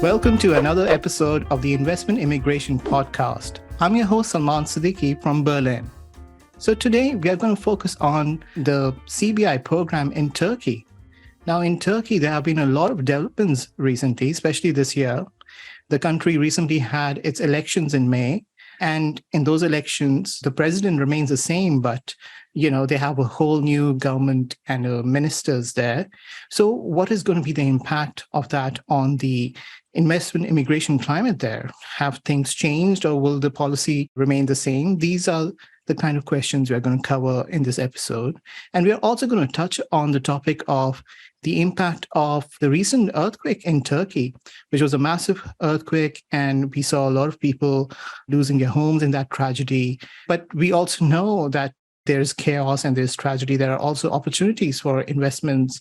Welcome to another episode of the Investment Immigration Podcast. I'm your host, Salman Siddiqui from Berlin. So today we are going to focus on the CBI program in Turkey. Now in Turkey, there have been a lot of developments recently, especially this year. The country recently had its elections in May. And in those elections, the president remains the same, but they have a whole new government and ministers there. So what is going to be the impact of that on the investment immigration climate there? Have things changed or will the policy remain the same? These are the kind of questions we're going to cover in this episode. And we're also going to touch on the topic of the impact of the recent earthquake in Turkey, which was a massive earthquake, and we saw a lot of people losing their homes in that tragedy. But we also know that there's chaos and there's tragedy. There are also opportunities for investments.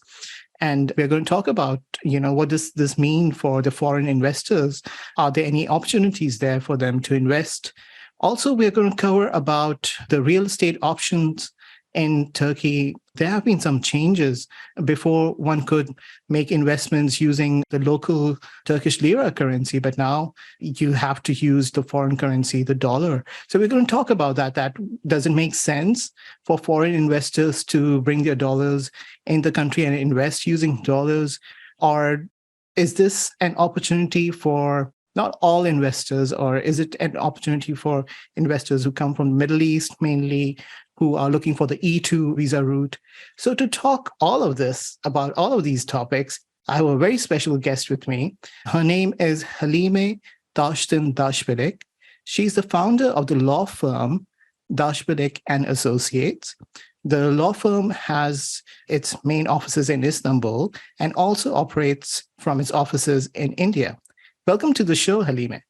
And we're going to talk about, what does this mean for the foreign investors? Are there any opportunities there for them to invest? Also, we're going to cover about the real estate options in Turkey. There have been some changes. Before, one could make investments using the local Turkish lira currency, but now you have to use the foreign currency, the dollar. So we're going to talk about that. That doesn't make sense for foreign investors to bring their dollars in the country and invest using dollars? Or is this an opportunity for not all investors, or is it an opportunity for investors who come from the Middle East mainly, who are looking for the E2 visa route? So to talk about all of these topics, I have a very special guest with me. Her name is Halime Taştan Daşbilek. She's the founder of the law firm Dasbilek Associates. The law firm has its main offices in Istanbul and also operates from its offices in India. Welcome to the show, Halime.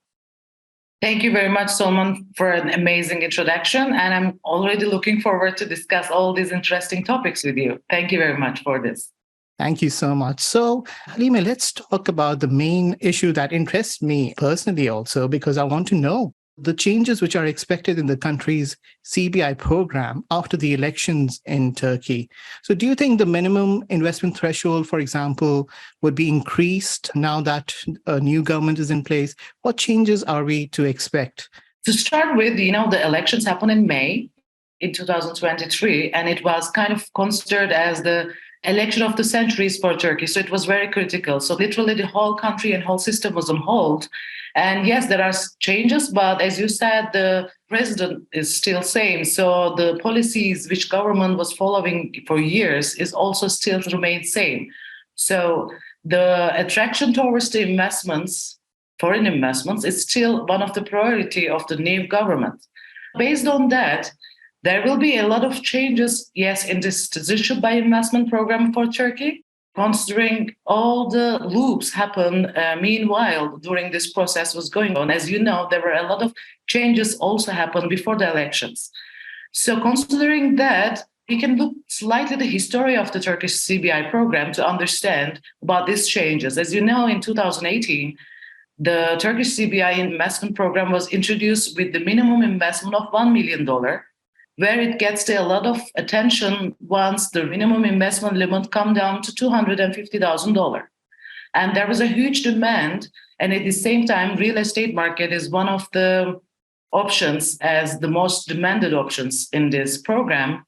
Thank you very much, Salman, for an amazing introduction. And I'm already looking forward to discuss all these interesting topics with you. Thank you very much for this. Thank you so much. So, Halime, let's talk about the main issue that interests me personally also, because I want to know the changes which are expected in the country's CBI program after the elections in Turkey. So do you think the minimum investment threshold, for example, would be increased now that a new government is in place? What changes are we to expect? To start with, the elections happened in May in 2023, and it was kind of considered as the election of the centuries for Turkey. So it was very critical. So literally the whole country and whole system was on hold. And yes, there are changes, but as you said, the president is still same. So the policies which government was following for years is also still remain same. So the attraction towards the investments, foreign investments, is still one of the priority of the new government. Based on that, there will be a lot of changes, yes, in this decision by investment program for Turkey, considering all the loops happened meanwhile during this process was going on. As you know, there were a lot of changes also happened before the elections. So considering that, we can look slightly at the history of the Turkish CBI program to understand about these changes. As you know, in 2018, the Turkish CBI investment program was introduced with the minimum investment of $1 million, where it gets a lot of attention once the minimum investment limit come down to $250,000. And there was a huge demand. And at the same time, real estate market is one of the options as the most demanded options in this program.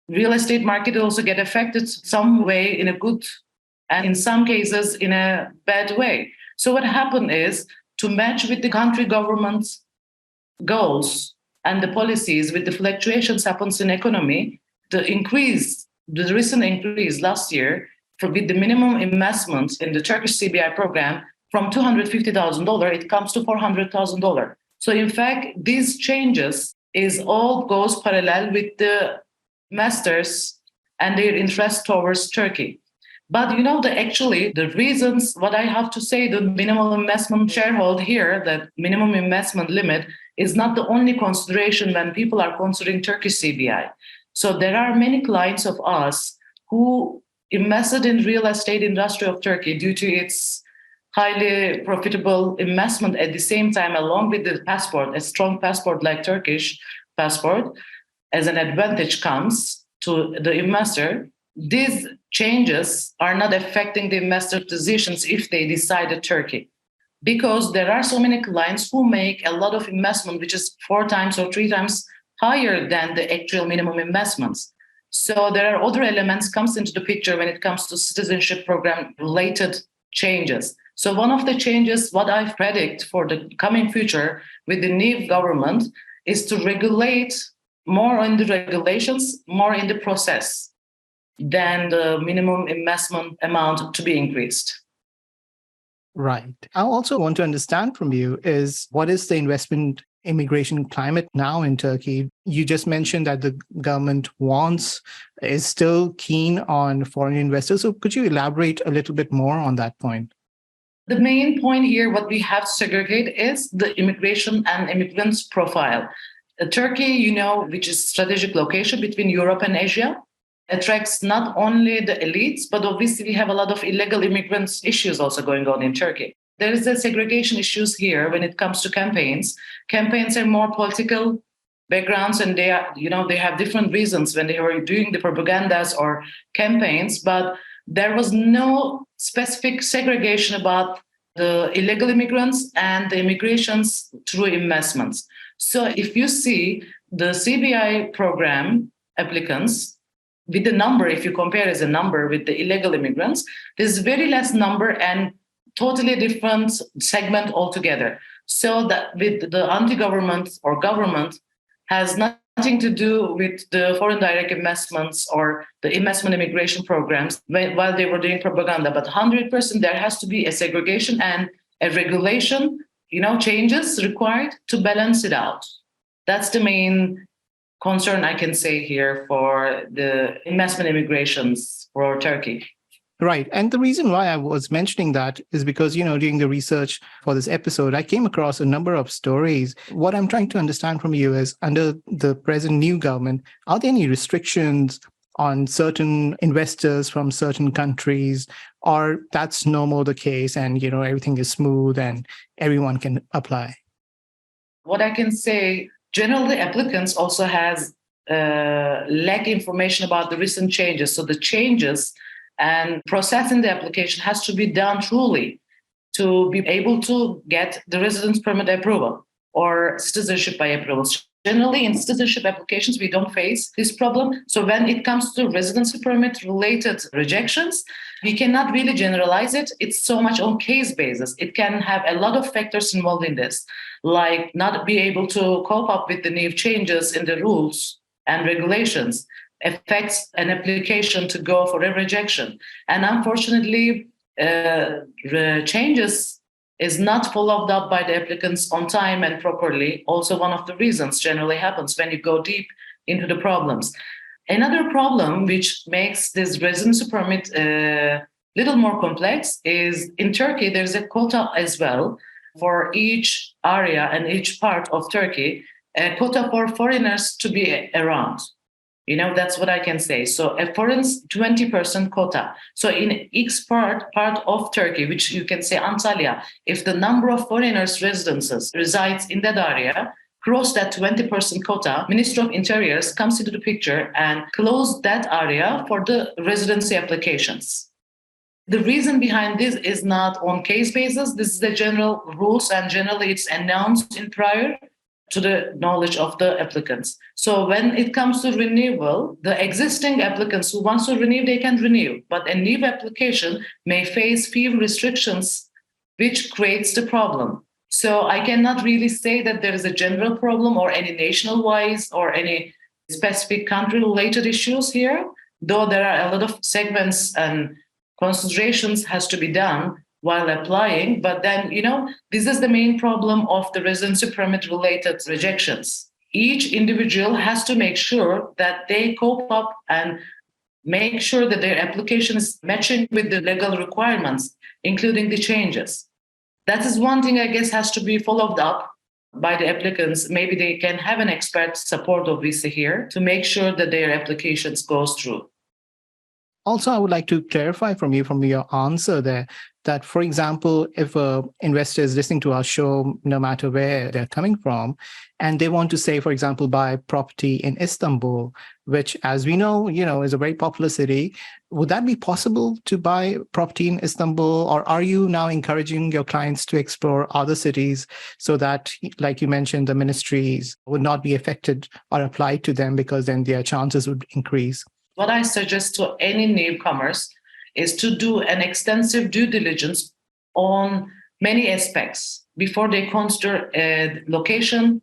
Real estate market also get affected some way in a good and in some cases in a bad way. So what happened is to match with the country government's goals and the policies with the fluctuations happens in economy, the recent increase last year with the minimum investments in the Turkish CBI program from $250,000, it comes to $400,000. So in fact, these changes all goes parallel with the investors and their interest towards Turkey. But the reasons, what I have to say, the minimum investment sharehold here, the minimum investment limit is not the only consideration when people are considering Turkish CBI. So there are many clients of us who invested in real estate industry of Turkey due to its highly profitable investment at the same time, along with the passport, a strong passport like Turkish passport, as an advantage comes to the investor. These changes are not affecting the investor decisions if they decided Turkey. because there are so many clients who make a lot of investment, which is 4 times or 3 times higher than the actual minimum investments. So there are other elements comes into the picture when it comes to citizenship program related changes. So one of the changes, what I predict for the coming future with the new government, is to regulate more on the regulations, more in the process than the minimum investment amount to be increased. Right. I also want to understand from you is what is the investment immigration climate now in Turkey? You just mentioned that the government is still keen on foreign investors. So could you elaborate a little bit more on that point? The main point here, what we have to segregate is the immigration and immigrants profile. Turkey, which is strategic location between Europe and Asia, attracts not only the elites, but obviously we have a lot of illegal immigrants issues also going on in Turkey. There is a segregation issues here when it comes to campaigns. Campaigns are more political backgrounds, and they have different reasons when they were doing the propagandas or campaigns, but there was no specific segregation about the illegal immigrants and the immigrations through investments. So if you see the CBI program applicants with the number, if you compare as a number with the illegal immigrants, there's very less number and totally different segment altogether. So that with the anti-government or government has nothing to do with the foreign direct investments or the investment immigration programs while they were doing propaganda. But 100% there has to be a segregation and a regulation, changes required to balance it out. That's the main concern I can say here for the investment immigrations for Turkey. Right. And the reason why I was mentioning that is because, during the research for this episode, I came across a number of stories. What I'm trying to understand from you is, under the present new government, are there any restrictions on certain investors from certain countries, or that's no more the case and, everything is smooth and everyone can apply? What I can say, generally applicants also has lack information about the recent changes. So the changes and processing the application has to be done truly to be able to get the residence permit approval or citizenship by approval. Generally, in citizenship applications, we don't face this problem. So when it comes to residency permit related rejections, we cannot really generalize it. It's so much on case basis. It can have a lot of factors involved in this, like not be able to cope up with the new changes in the rules and regulations, affects an application to go for a rejection. And unfortunately, changes is not followed up by the applicants on time and properly. Also, one of the reasons generally happens when you go deep into the problems. Another problem which makes this residency permit a little more complex is in Turkey, there's a quota as well for each area and each part of Turkey, a quota for foreigners to be around. That's what I can say. So a foreign's 20% quota. So in each part of Turkey, which you can say Antalya, if the number of foreigners residences resides in that area, cross that 20% quota, Ministry of Interiors comes into the picture and close that area for the residency applications. The reason behind this is not on case basis. This is the general rules, and generally it's announced in prior to the knowledge of the applicants. So when it comes to renewal, the existing applicants who want to renew, they can renew. But a new application may face few restrictions, which creates the problem. So I cannot really say that there is a general problem or any national-wise or any specific country-related issues here, though there are a lot of segments and considerations has to be done while applying. But then, this is the main problem of the residency permit related rejections. Each individual has to make sure that they cope up and make sure that their application is matching with the legal requirements, including the changes. That is one thing I guess has to be followed up by the applicants. Maybe they can have an expert support of visa here to make sure that their applications goes through. Also, I would like to clarify from your answer there that, for example, if an investor is listening to our show, no matter where they're coming from, and they want to say, for example, buy property in Istanbul, which, as we know, is a very popular city, would that be possible to buy property in Istanbul? Or are you now encouraging your clients to explore other cities so that, like you mentioned, the ministries would not be affected or applied to them, because then their chances would increase? What I suggest to any newcomers is to do an extensive due diligence on many aspects before they consider location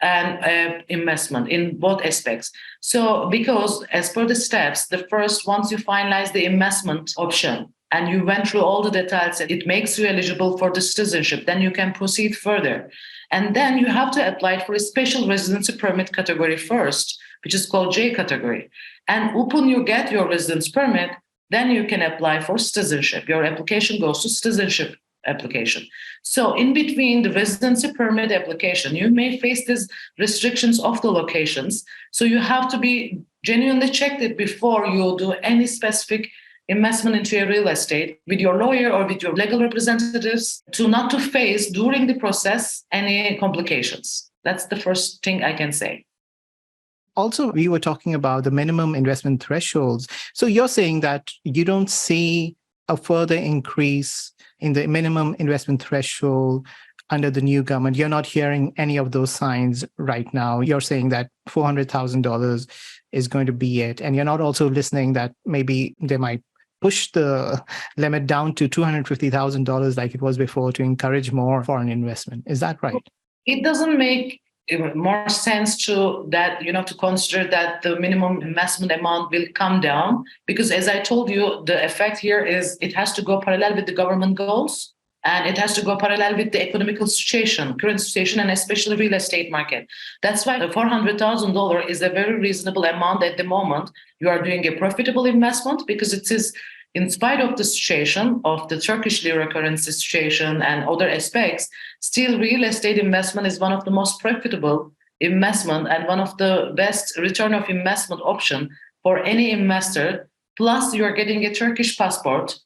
and investment in both aspects. So, because as per the steps, the first, once you finalize the investment option and you went through all the details and it makes you eligible for the citizenship, then you can proceed further. And then you have to apply for a special residency permit category first, which is called J category. And upon you get your residence permit, then you can apply for citizenship. Your application goes to citizenship application. So in between the residency permit application, you may face these restrictions of the locations. So you have to be genuinely checked it before you do any specific investment into a real estate with your lawyer or with your legal representatives, to not to face during the process any complications. That's the first thing I can say. Also, we were talking about the minimum investment thresholds. So you're saying that you don't see a further increase in the minimum investment threshold under the new government. You're not hearing any of those signs right now. You're saying that $400,000 is going to be it. And you're not also listening that maybe they might push the limit down to $250,000 like it was before to encourage more foreign investment. Is that right? It doesn't make more sense to that, to consider that the minimum investment amount will come down, because as I told you, the effect here is it has to go parallel with the government goals, and it has to go parallel with the economical situation, current situation, and especially real estate market. That's why the $400,000 is a very reasonable amount at the moment. You are doing a profitable investment, because it is, in spite of the situation of the Turkish lira currency situation and other aspects, still real estate investment is one of the most profitable investment and one of the best return of investment option for any investor. Plus, you are getting a Turkish passport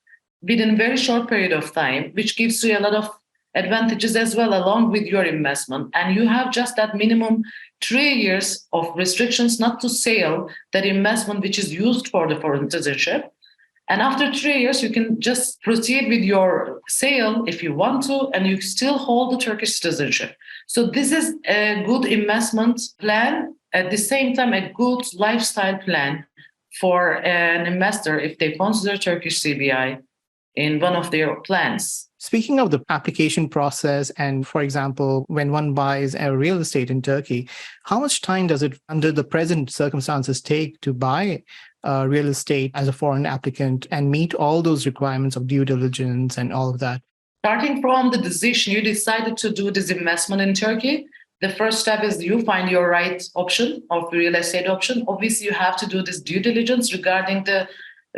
within a very short period of time, which gives you a lot of advantages as well along with your investment. And you have just that minimum 3 years of restrictions not to sell that investment which is used for the foreign citizenship. And after 3 years, you can just proceed with your sale if you want to, and you still hold the Turkish citizenship. So this is a good investment plan, at the same time, a good lifestyle plan for an investor if they consider Turkish CBI in one of their plans. Speaking of the application process, and for example, when one buys a real estate in Turkey, how much time does it, under the present circumstances, take to buy real estate as a foreign applicant and meet all those requirements of due diligence and all of that? Starting from the decision you decided to do this investment in Turkey, the first step is you find your right option of real estate option. Obviously, you have to do this due diligence regarding the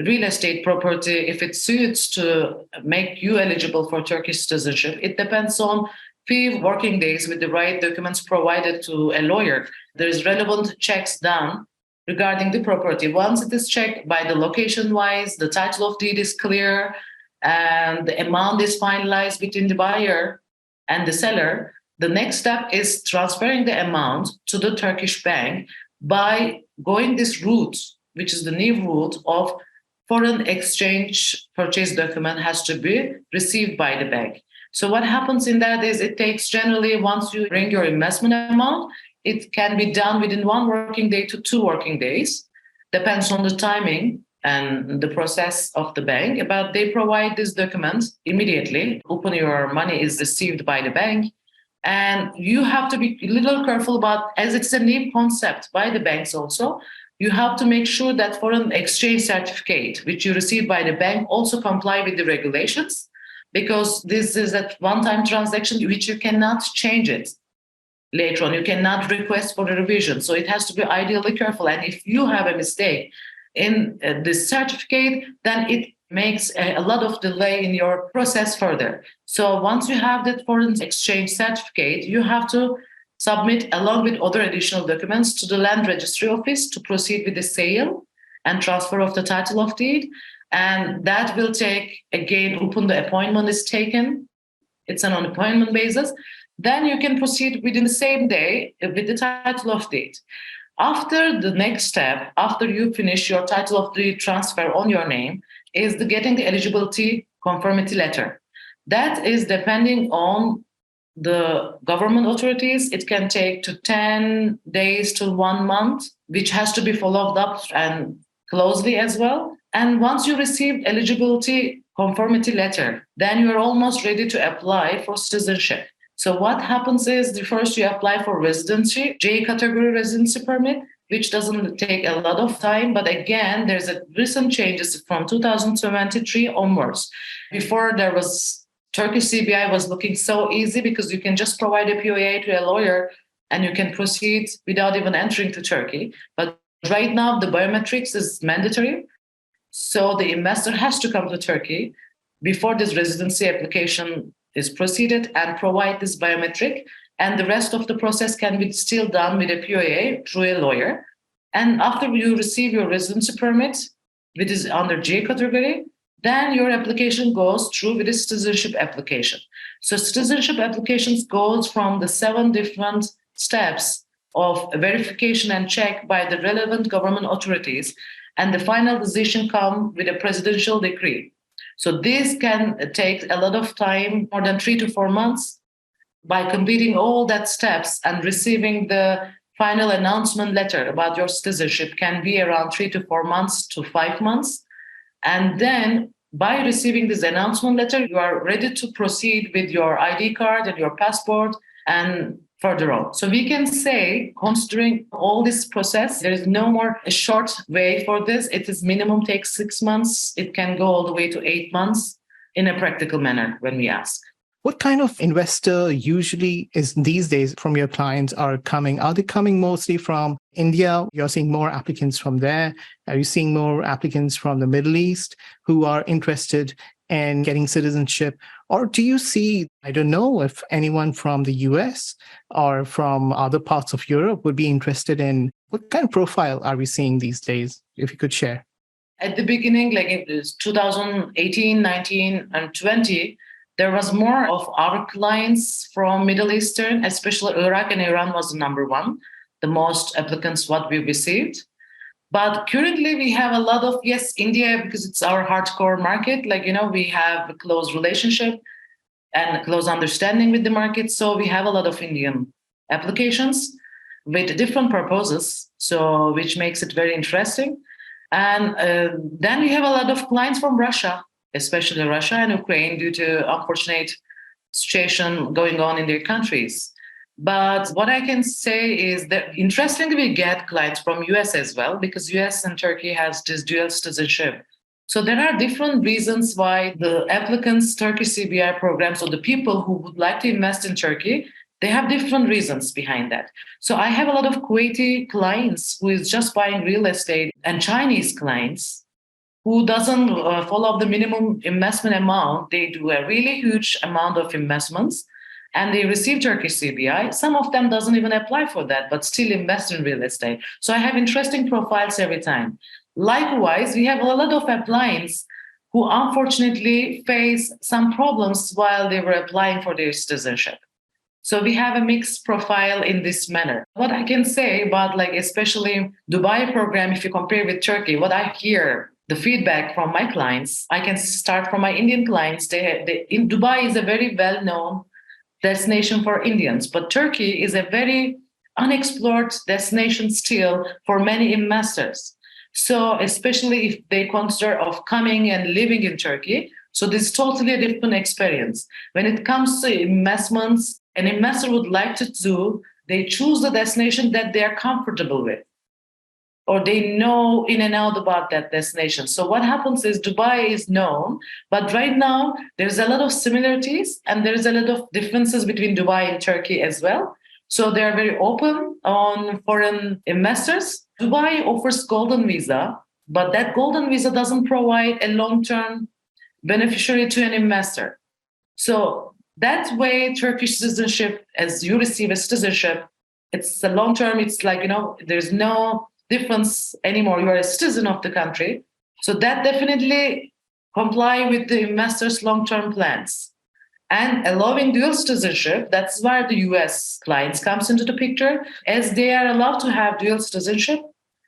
real estate property, if it suits to make you eligible for Turkish citizenship. It depends on few working days with the right documents provided to a lawyer. There is relevant checks done regarding the property. Once it is checked by the location-wise, the title of deed is clear, and the amount is finalized between the buyer and the seller, the next step is transferring the amount to the Turkish bank by going this route, which is the new route of foreign exchange purchase document has to be received by the bank. So what happens in that is it takes generally, once you bring your investment amount, it can be done within 1 working day to 2 working days. Depends on the timing and the process of the bank, but they provide this document immediately upon your money is received by the bank. And you have to be a little careful about, as it's a new concept by the banks also, you have to make sure that foreign exchange certificate, which you receive by the bank, also comply with the regulations, because this is a one-time transaction which you cannot change it later on. You cannot request for a revision. So it has to be ideally careful. And if you have a mistake in this certificate, then it makes a lot of delay in your process further. So once you have that foreign exchange certificate, you have to submit along with other additional documents to the land registry office to proceed with the sale and transfer of the title of deed. And that will take, again, open the appointment is taken. It's an on appointment basis. Then you can proceed within the same day with the title of deed. After the next step, after you finish your title of deed transfer on your name, is the getting the eligibility conformity letter. That is depending on the government authorities. It can take to 10 days to 1 month, which has to be followed up and closely as well. And once you receive eligibility conformity letter, then you are almost ready to apply for citizenship. So what happens is first you apply for residency, J category residency permit, which doesn't take a lot of time. But again, there's a recent changes from 2023 onwards. Before there was Turkish CBI was looking so easy because you can just provide a POA to a lawyer and you can proceed without even entering to Turkey. But right now, the biometrics is mandatory. So the investor has to come to Turkey before this residency application is proceeded and provide this biometric. And the rest of the process can be still done with a POA through a lawyer. And after you receive your residency permit, which is under J category, then your application goes through with a citizenship application. So citizenship applications goes from the 7 different steps of verification and check by the relevant government authorities, and the final decision comes with a presidential decree. So this can take a lot of time, more than 3 to 4 months. By completing all that steps and receiving the final announcement letter about your citizenship can be around 3 to 4 months to 5 months. And then by receiving this announcement letter, you are ready to proceed with your ID card and your passport and further on. So we can say, considering all this process, there is no more a short way for this. It is minimum takes 6 months. It can go all the way to 8 months in a practical manner when we ask. What kind of investor usually is these days from your clients are coming? Are they coming mostly from India? You're seeing more applicants from there. Are you seeing more applicants from the Middle East who are interested in getting citizenship? Or do you see, I don't know if anyone from the US or from other parts of Europe would be interested in what kind of profile are we seeing these days? If you could share. At the beginning, like in 2018, 19, and 20, there was more of our clients from Middle Eastern, especially Iraq and Iran was the number one, the most applicants what we received. But currently we have a lot of, yes, India, because it's our hardcore market. Like, we have a close relationship and a close understanding with the market. So we have a lot of Indian applications with different purposes, so which makes it very interesting. And then we have a lot of clients from Russia, especially Russia and Ukraine, due to unfortunate situation going on in their countries. But what I can say is that interestingly, we get clients from US as well, because US and Turkey has this dual citizenship. So there are different reasons why the applicants, Turkish CBI programs, or the people who would like to invest in Turkey, they have different reasons behind that. So I have a lot of Kuwaiti clients who is just buying real estate, and Chinese clients who doesn't follow the minimum investment amount. They do a really huge amount of investments and they receive Turkish CBI. Some of them doesn't even apply for that, but still invest in real estate. So I have interesting profiles every time. Likewise, we have a lot of applicants who unfortunately face some problems while they were applying for their citizenship. So we have a mixed profile in this manner. What I can say about especially Dubai program, if you compare with Turkey, what I hear, the feedback from my clients, I can start from my Indian clients. In Dubai is a very well-known destination for Indians, but Turkey is a very unexplored destination still for many investors. So especially if they consider of coming and living in Turkey, so this is totally a different experience. When it comes to investments, an investor would like to do, they choose the destination that they are comfortable with, or they know in and out about that destination. So what happens is Dubai is known, but right now there's a lot of similarities and there's a lot of differences between Dubai and Turkey as well. So they're very open on foreign investors. Dubai offers golden visa, but that golden visa doesn't provide a long-term beneficiary to an investor. So that way, Turkish citizenship, as you receive a citizenship, it's a long-term, it's there's no difference anymore. You are a citizen of the country. So that definitely comply with the investors' long-term plans. And allowing dual citizenship, that's where the US clients comes into the picture. As they are allowed to have dual citizenship,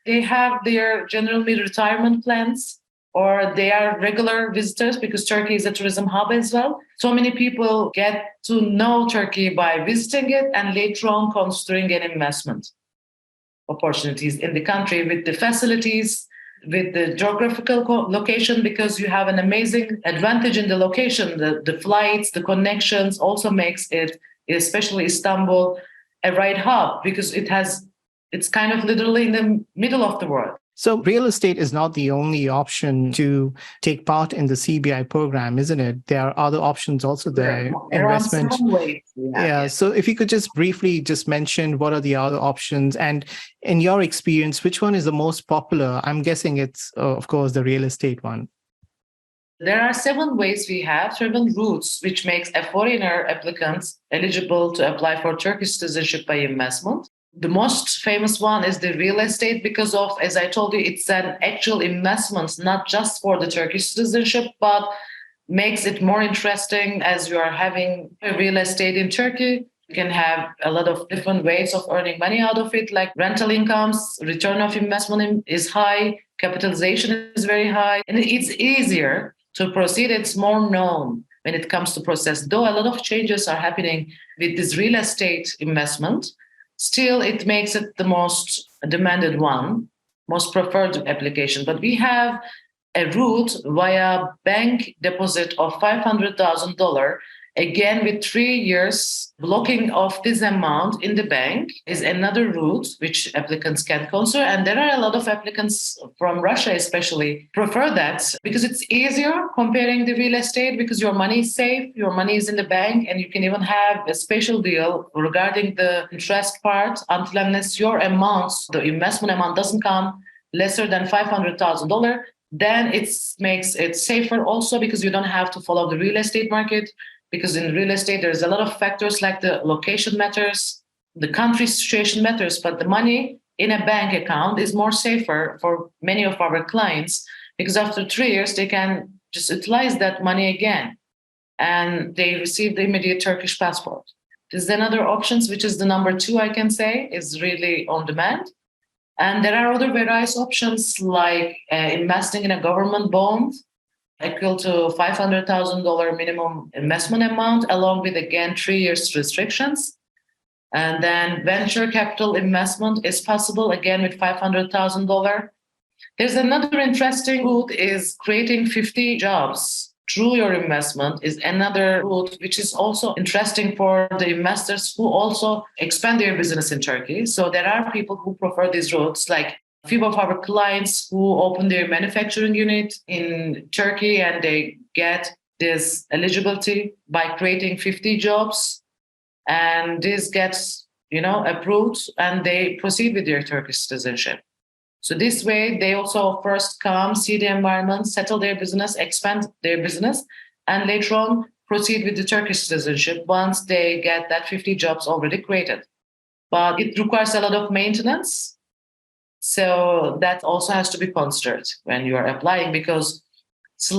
they have their generally retirement plans or they are regular visitors because Turkey is a tourism hub as well. So many people get to know Turkey by visiting it and later on considering an investment opportunities in the country with the facilities, with the geographical location, because you have an amazing advantage in the location. The flights, the connections also makes it, especially Istanbul, a right hub because it's kind of literally in the middle of the world. So real estate is not the only option to take part in the CBI program, isn't it? There are other options also there. Investment. Ways, Yeah. So if you could just briefly just mention what are the other options and in your experience, which one is the most popular? I'm guessing it's, of course, the real estate one. There are 7 ways we have, 7 routes, which makes a foreigner applicant eligible to apply for Turkish citizenship by investment. The most famous one is the real estate because of, as I told you, it's an actual investment, not just for the Turkish citizenship, but makes it more interesting as you are having a real estate in Turkey. You can have a lot of different ways of earning money out of it, like rental incomes, return of investment is high, capitalization is very high, and it's easier to proceed. It's more known when it comes to process, though a lot of changes are happening with this real estate investment. Still, it makes it the most demanded one, most preferred application. But we have a route via bank deposit of $500,000. Again, with 3 years blocking of this amount in the bank is another route which applicants can consider. And there are a lot of applicants from Russia especially prefer that because it's easier comparing the real estate because your money is safe, your money is in the bank, and you can even have a special deal regarding the interest part until unless your amount, the investment amount doesn't come lesser than $500,000, then it makes it safer also because you don't have to follow the real estate market. Because in real estate, there's a lot of factors like the location matters, the country situation matters, but the money in a bank account is more safer for many of our clients because after 3 years, they can just utilize that money again and they receive the immediate Turkish passport. There's another options, which is the number 2, I can say, is really on demand. And there are other various options like investing in a government bond, equal to $500,000 minimum investment amount, along with, again, 3 years restrictions. And then venture capital investment is possible, again, with $500,000. There's another interesting route is creating 50 jobs through your investment is another route, which is also interesting for the investors who also expand their business in Turkey. So there are people who prefer these routes, like a few of our clients who open their manufacturing unit in Turkey and they get this eligibility by creating 50 jobs. And this gets, approved and they proceed with their Turkish citizenship. So this way, they also first come, see the environment, settle their business, expand their business, and later on proceed with the Turkish citizenship once they get that 50 jobs already created. But it requires a lot of maintenance. So that also has to be considered when you are applying because the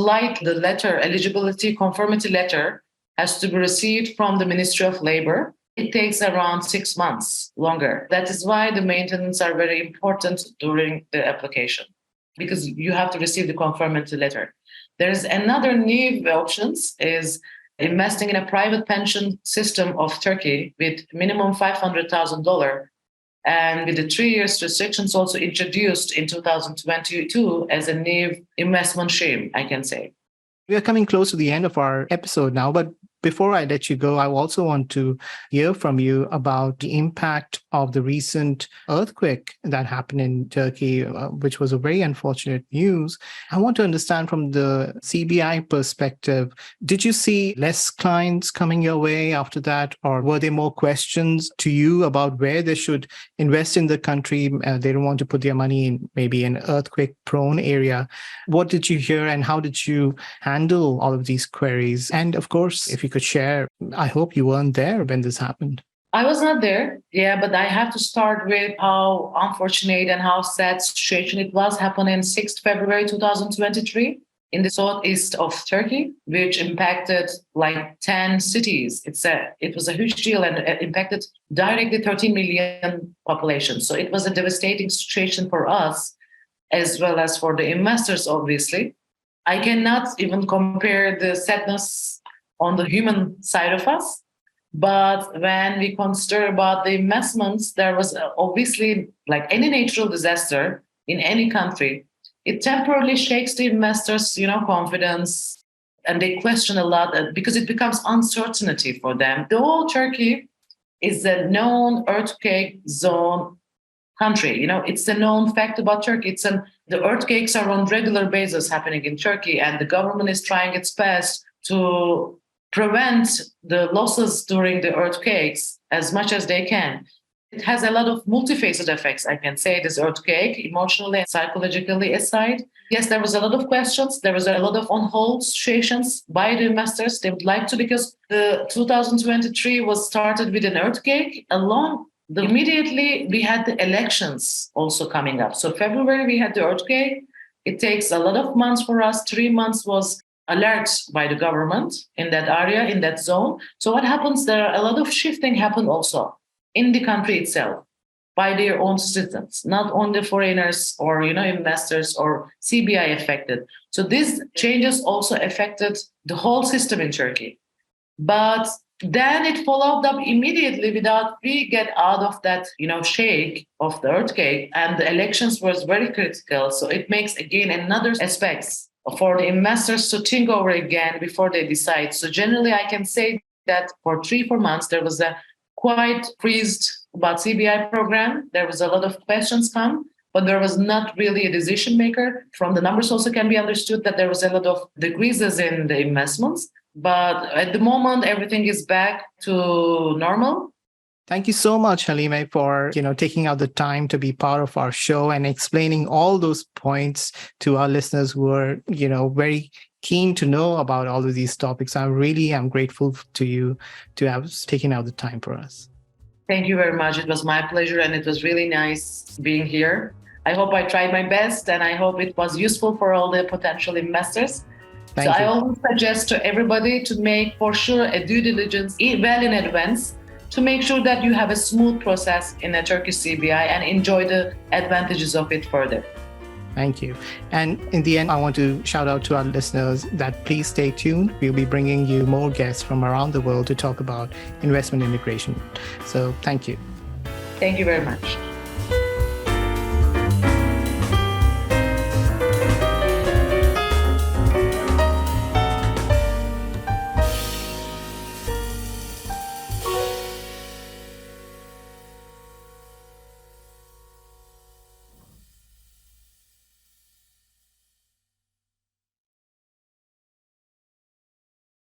letter, eligibility conformity letter, has to be received from the Ministry of Labor. It takes around 6 months longer. That is why the maintenance are very important during the application because you have to receive the conformity letter. There's another new options is investing in a private pension system of Turkey with minimum $500,000 and with the 3 years restrictions also introduced in 2022 as a new investment scheme, I can say. We are coming close to the end of our episode now, but before I let you go, I also want to hear from you about the impact of the recent earthquake that happened in Turkey, which was a very unfortunate news. I want to understand from the CBI perspective, did you see less clients coming your way after that, or were there more questions to you about where they should invest in the country? They don't want to put their money in maybe an earthquake-prone area. What did you hear and how did you handle all of these queries? And of course, if you could share, I hope you weren't there when this happened. I was not there, yeah, but I have to start with how unfortunate and how sad situation it was happened in 6th February 2023 in the southeast of Turkey, which impacted like 10 cities. It was a huge deal and it impacted directly 13 million population. So it was a devastating situation for us as well as for the investors, obviously. I cannot even compare the sadness on the human side of us. But when we consider about the investments, there was obviously like any natural disaster in any country, it temporarily shakes the investors, confidence, and they question a lot because it becomes uncertainty for them. The whole Turkey is a known earthquake zone country. It's a known fact about Turkey. The earthquakes are on regular basis happening in Turkey, and the government is trying its best to prevent the losses during the earthquakes as much as they can. It has a lot of multifaceted effects, I can say, this earthquake, emotionally and psychologically aside. Yes, there was a lot of questions. There was a lot of on-hold situations by the investors. They would like to, because the 2023 was started with an earthquake along. Immediately, we had the elections also coming up. So February, we had the earthquake. It takes a lot of months for us. 3 months was alert by the government in that area, in that zone. So what happens there? A lot of shifting happened also in the country itself by their own citizens, not only foreigners or investors or CBI affected. So these changes also affected the whole system in Turkey. But then it followed up immediately without we get out of that, shake of the earthquake, and the elections was very critical. So it makes again another aspects for the investors to think over again before they decide. So generally, I can say that for 3-4 months there was a quite freezed about CBI program. There was a lot of questions come, but there was not really a decision maker. From the numbers also can be understood that there was a lot of decreases in the investments. But at the moment, everything is back to normal. Thank you so much, Halime, for taking out the time to be part of our show and explaining all those points to our listeners who are very keen to know about all of these topics. I'm grateful to you to have taken out the time for us. Thank you very much. It was my pleasure, and it was really nice being here. I hope I tried my best, and I hope it was useful for all the potential investors. Thank you. I always suggest to everybody to make for sure a due diligence well in advance to make sure that you have a smooth process in a Turkish CBI and enjoy the advantages of it further. Thank you. And in the end, I want to shout out to our listeners that please stay tuned. We'll be bringing you more guests from around the world to talk about investment immigration. So thank you. Thank you very much.